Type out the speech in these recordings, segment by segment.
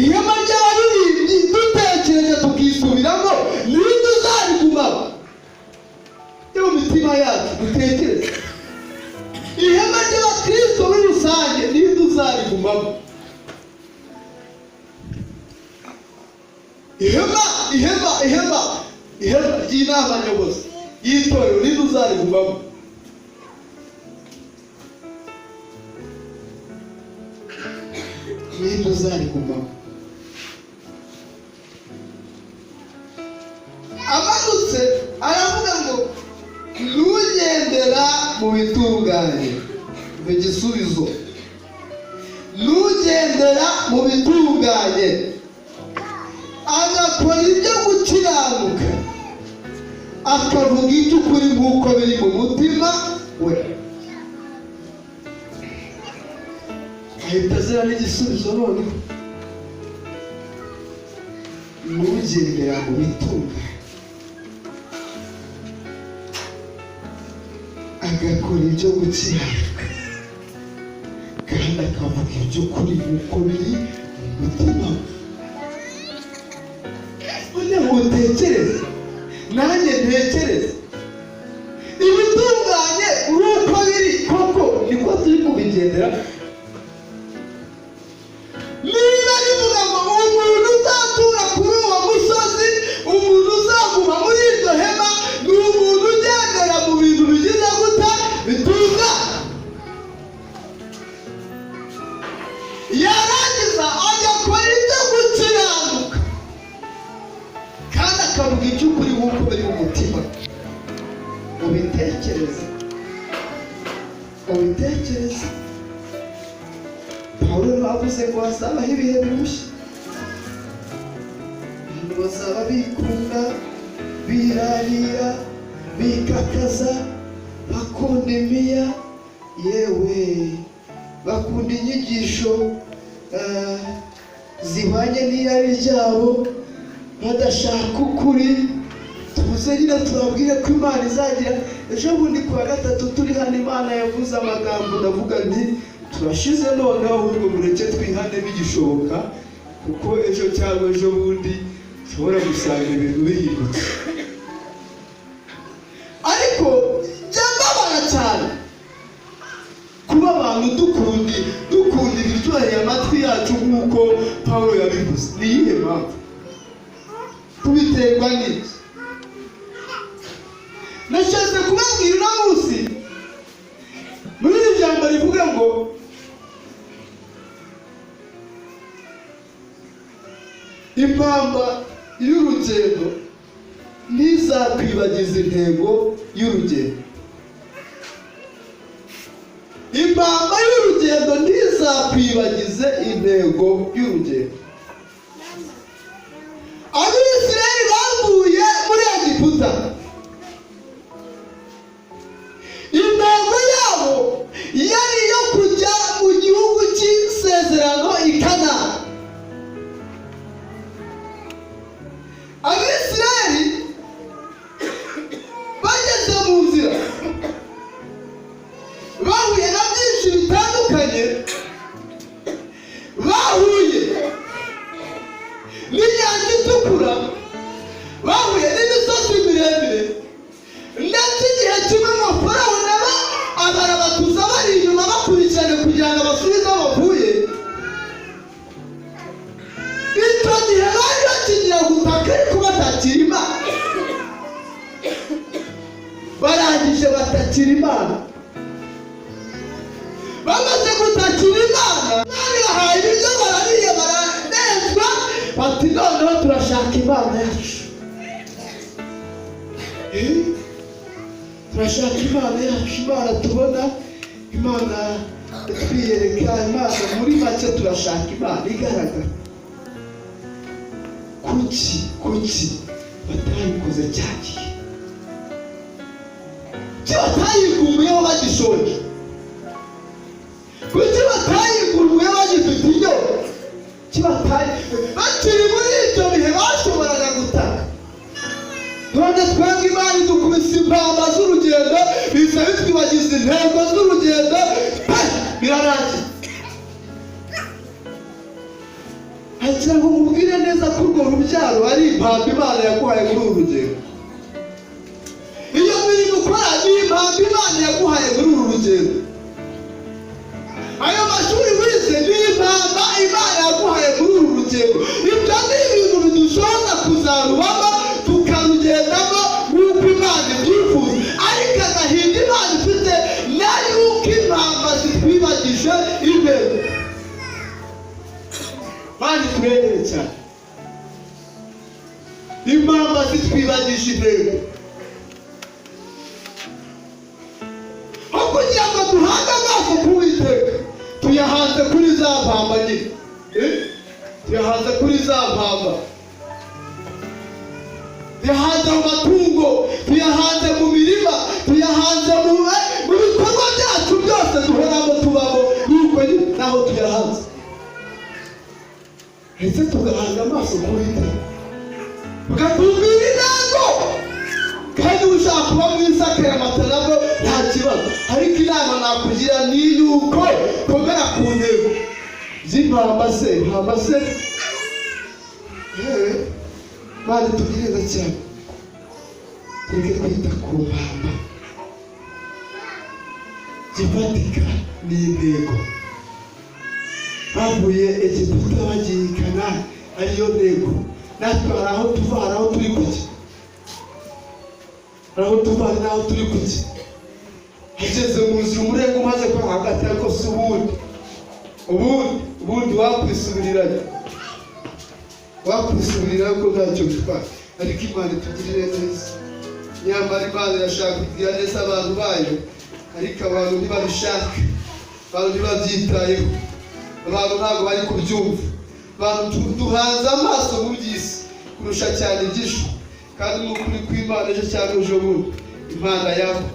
ihema ry'abaririmbyi dutekereje tukisubiramo ninde uzarigumamo? Yo mitima yacu dutekereze ihema ry'abakristo muri rusange ninde uzarigumamo? ihema ry'inama nyobozi y'itorero ninde uzarigumamo? ninde uzarigumamo? amanutse aravuga ngo nugendera mu bitunganye. Igisubizo, nugendera mu bitunganye agakora ibyo gukiranuka akavuga iby'ukuri nk'uko biri mu mutima we. ahita azira n'igisubizo noneho, nugendera mu bitunganye agakora ibyo gukiranuka kandi akavuga iby'ukuri nk'uko biri mu mutima we. ngo utekereze nanjye ntekereze ibitunganye nk'uko biri koko niko turi kubigendera. niba rivuga ngo umuntu uzatura kuri uwo musozi, umuntu uzaguma muri iryo hema, ni umuntu ugendera mu bintu bigize gute bitunganye. yarangiza agakora ibyo gukiranuka kandi akavuga iby'ukuri nk'uko biri mu mutima. ubitekereze Pawulo bavuze ngo hazabaho ibihe birushya, abantu bazaba bikunda, birarira, bikakaza, bakunda imiya, yewe bakunda inyigisho zihwanye n'irari ryabo, badashaka ukuri. tubuze nyine tubabwire ko Imana izagira. ejo bundi kuwa gatatu turi hano Imana yavuze amagambo, ndavuga nti turashize noneho ahubwo mureke twihane bigishoboka, kuko ejo cyangwa ejo bundi ushobora gusanga ibintu bihindutse. ariko byambabara cyane kuba abantu dukunda ibiryoheye amatwi yacu nk'uko Pawulo yabivuze. ni iyihe mpamvu? tubiterwa n'iki? nashatse kubabwira uno munsi muri iri jambo rivuga ngo impamba y'urugendo ntizakwibagiza intego y'urugendo. impamba y'urugendo ntizakwibagize intego y'urugendo. Abisirayeli bavuye muri Egiputa, intego yabo yari iyo kujya mu gihugu cy'isezerano i Kanani. Abisirayeli bageze mu nzira bahuye na byinshi bitandukanye, bahuye n'inyanja itukura, bahuye n'imisozi miremire, ndetse igihe kimwe Farawo nabo abarabatuza bari inyuma bakurikirana kugira ngo abasubize aho bavuye. icyo gihe bari bakigira gutaka ariko batakira Imana. barangije batakira Imana. bamaze gutakira Imana, bari bahaye ibiryo barariye baranezwa, bati noneho turashaka Imana yacu. turashaka Imana yacu, Imana tubona, Imana twiyereka, Imana muri make turashaka Imana igaragara. kuki batayikoze cya gihe? kuki batayigumuyeho bagishoje? kuki batayigumuyeho bagifite inyota? bakiri muri ibyo bihe bashoboraga gutaka. none twebwe Imana idukubise impamba z'urugendo, biza bitwibagiza intego z'urugendo, birarangiye. agira ngo mubwire neza ko urwo rubyaro ari impamvu Imana yaguhaye muri uru rugendo. Iyo mirimo ukora ni impamvu Imana yaguhaye muri uru rugendo. Ayo mashuri wize ni impamvu Imana yaguhaye muri uru rugendo. Ibyo ni ibintu bidushoboza kuzarubamo tukarugendamo nk'uko Imana ibyifuza. Ariko agahinda Imana ifite na yuko impamvu zitwibagije imbere. Mani turengere cyane. Impamvu zitwibagije imbere. Aho kugira ngo duhange amaso ku Uwiteka, tuyahanze kuri za mpamba nyine. Tuyahanze kuri za mpamba. Tuyahanze mu matungo, tuyahanze mu mirima, tuyahanze mu bikorwa byacu byose duhoramo tubamo, nuko naho tuyahanze. Ese tugahanga amaso ku Uwiteka, tukatubwira intango. Kandi ushaka kuba mwisakira amatanabwo nta kibazo, ariko inama nakugira ni yuko komera ku ntego z'impamba se. Impamba se Mani tugireza cyane, tureke kwita ku mpamba. Zifatika ni intego. Bavuye Egiputa bagiye i Kanani, ariyo ntego. Natwe hari aho tuva, hari aho turi kujya. Aho tuva naho turi kujya. Hageze mu nzira umurego umaze kwa hagati, ariko si ubundi wakwisubirirayo. Wakwisubirirayo ko ntacyo bitwaye. Ariko Imana itugirire neza. Nyamara Imana irashaka kugira neza abantu bayo, ariko abantu ntibabishaka, abantu ntibabyitayeho, abantu ntabwo bari kubyumva. Abantu duhanze amaso mu by'isi kurusha cyane iby'ijuru. Kandi n'ukuri kw'Imana ejo cyangwa ejo bundi Imana yabo.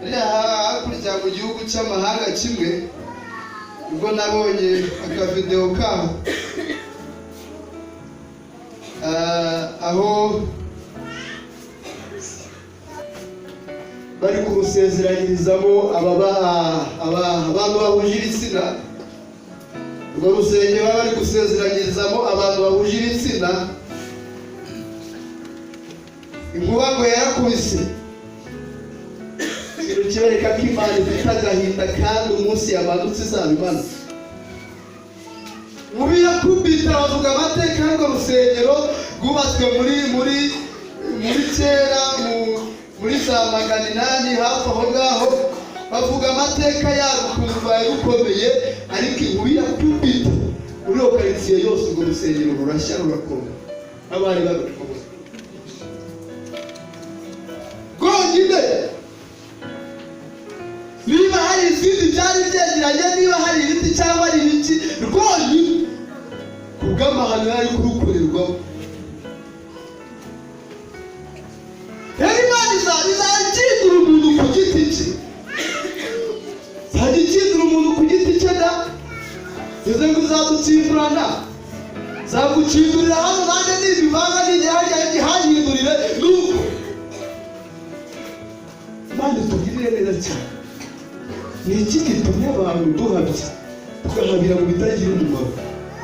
Hakurya mu gihugu cy'amahanga kimwe, ubwo nabonye akavideo kaho, aho bari kurusezeranyirizamo abantu bahuje ibitsina. Urwo rusengero bari gusezeranyirizamo abantu bahuje ibitsina. Inkuba ngo yarakubise. Ikintu kibereka ko Imana ifite agahinda, kandi umunsi yamanutse izabimanuka. Mubi yakubita bavuga amateka y'urwo rusengero rwubatswe muri kera muri za 800 hafi aho ngaho. Bavuga amateka yarwo ukuntu rwari rukomeye, ariko inkuba yakubita muri iyo karitsiye yose urwo rusengero rurashya rurakoma. Abari babikoze rwonyine. Niba hari izindi byari byegeranye, niba hari ibiti cyangwa ari ibiki, rwonyine kubw'amahano yari kurukorerwamo. Rero Imana izakindura umuntu ku giti cye. Izakindura umuntu ku giti cye da. Ize ngo izadukindurana. Izagukindurira hano nanjye n'ibivanga n'igihe hanyindurire nuko. Imana itugirire neza cyane. Ni iki gitumye abantu duhabya, tugahabira mu bitagira umumaro,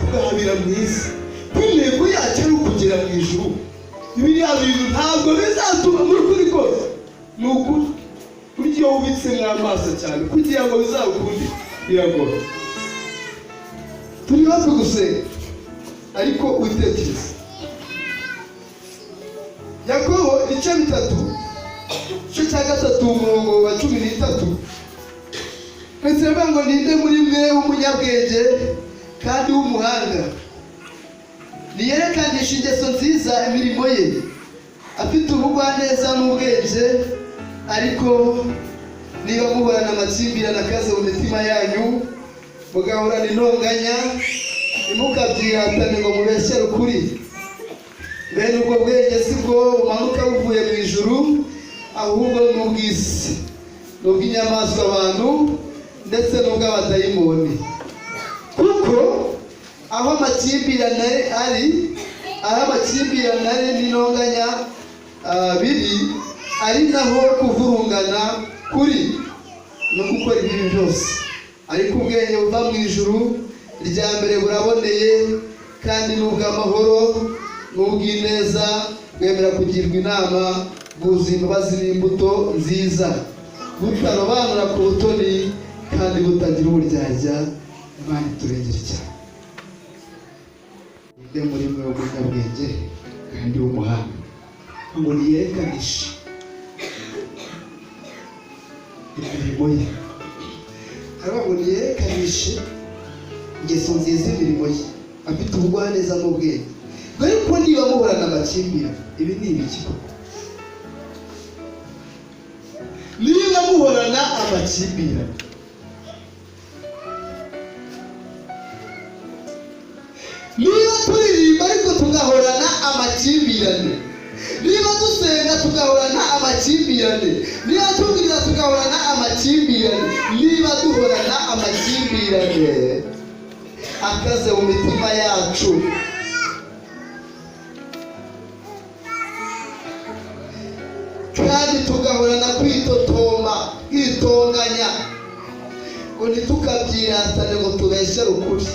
tugahabira mu isi? Intego yacu ari ukugera mu ijuru. Biriya bintu ntabwo bizatuma muri kuri kose. Ni ukuri. Burya iyo wubitsemo amaso cyane kugira ngo bizagukunde biragora. Turi hafi gusenga, ariko witekereze. Yakobo ibice 3, igice cya 3 umurongo wa 13. Kasema ngo ninde muri mwe w'umunyabwenge kandi w'umuhanga, niyerekanisha ingeso nziza imirimo ye, afite ubugwaneza n'ubwenge. Ariko niba muhorana amakimbirane akaze mu mitima yanyu, mugahorana intonganya, ntimukabyihatane ngo mubeshyere ukuri. Bene ubwo bwenge si bwo bumanuka buvuye mu ijuru, ahubwo ni ubw'isi, ni ubw'inyamaswa abantu, ndetse n'ubw'abadayimoni. Kuko aho amakimbirane ari n'intonganya biri, ari naho kuvurungana kuri no gukora ibibi byose. Ariko ubwenge buva mu ijuru irya mbere buraboneye kandi n'ubw'amahoro n'ubw'ineza, bwemera kugirwa inama, bwuzuye imbabazi n'imbuto nziza, butarobanura ku butoni kandi butagira uburyarya. Imana iturengere cyane. Inde muri mwe w'umunyabwenge kandi w'umuhanga ngo niyerekanishe imirimo ye. Aravuga ngo niyerekanishe ingeso nziza imirimo ye, afite ubugwaneza mu bwenge. Ariko niba muhorana amakimbirane, ibi ni ibiki koko? Niba muhorana amakimbirane, niba turirimba ariko tugahorana amakimbirane, niba dusenga tugahorana amakimbirane, niba tubwiriza tugahorana amakimbirane, niba duhorana amakimbirane akaze mu mitima yacu, kandi tugahorana kwitotoma, kwitonganya, ngo ntitukabyiratane ngo tubeshere ukuri.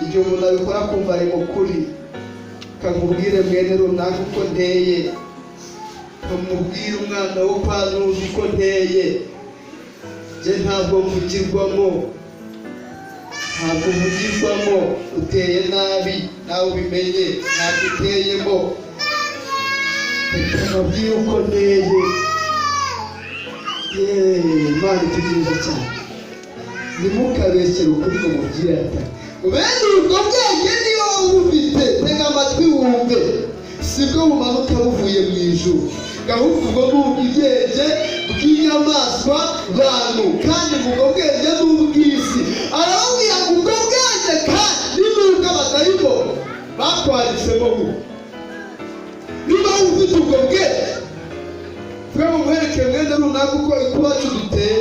Igihe umuntu abikora kumva ari mukuri, kamubwire mwene runaka uko nteye, kamubwire umwana wo kwa Nuzi uko nteye, je ntabwo mvugirwamo, ntabwo mvugirwamo, uteye nabi nawe ubimenye, ntabwo uteyemo, kamubwire uko nteye. Imana itugirira cyane. Nimukabeshere ukuri ngo mubyirata. Bene ubwo bwenge niyo ubufite, tega amatwi wumve, sibwo bumanuka buvuye mu ijuru, ahubwo n'ubwenge bw'inyamaswa bantu, kandi ubwo bwenge n'ubw'isi. Arababwira ngo ubwo bwenge kandi n'ubw'abadayimoni batwaritsemo ubu. Niba ufite ubwo bwenge, twe mumuhereke mwene runaka uko ikubacu duteye,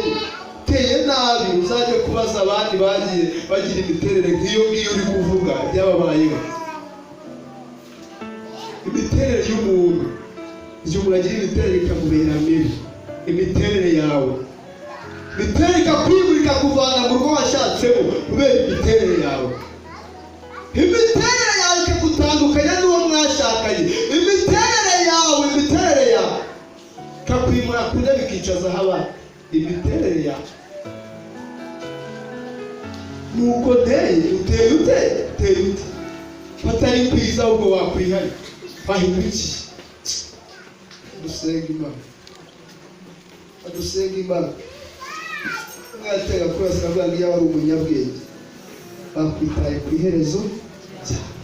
teye nabi, uzajye kubaza abandi bagiye bagira imiterere nk'iyo ngiyo uri kuvuga byababayeho. Imiterere y'umuntu, igihe umuntu agira imiterere ikamubera mibi, imiterere yawe, imiterere ikakwimura ikakuvana mu rugo washatsemo kubera imiterere yawe, imiterere yawe ikagutandukanya n'uwo mwashakanye, imiterere yawe ikakwimura ku ntebe ikicaza abandi. Imiterere yawe nuko uteye ute batari kwiza, ahubwo wakwihari wahindukiye. Dusenga Imana mwatega kurasa bwangu. Iyo wari umunyabwenge bakwitaye ku iherezo cyane.